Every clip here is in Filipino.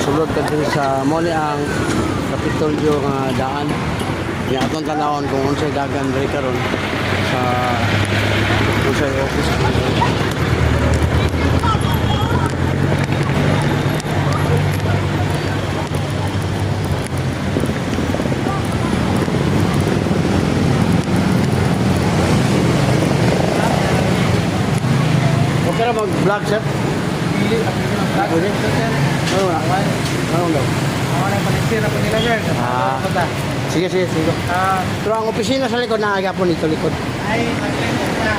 Sulod ka din sa muli ang Kapitolyo nga daan. Kaya atong tanawon kung unsay dagan diri karon sa unsay office. Okay na mag-vlog, sir? Pili, ang Pwede? Ano na? Ano daw? ako na palisira po nila, sir. Ah. Punta. Sige, sige, sige. Ah, Pero ang opisina sa likod, naagapon dito likod. ay, mag-lento na.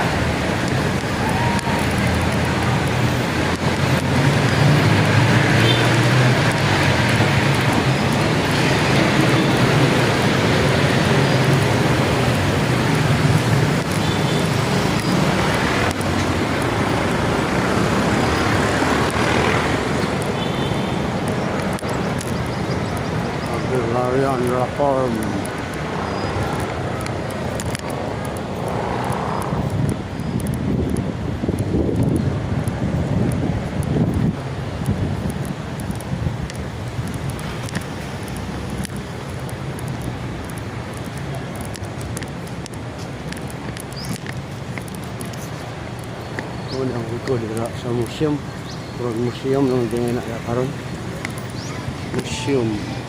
Larian Reform. Ito ang likod sa museum. Museum ng tingin na karon. Museum.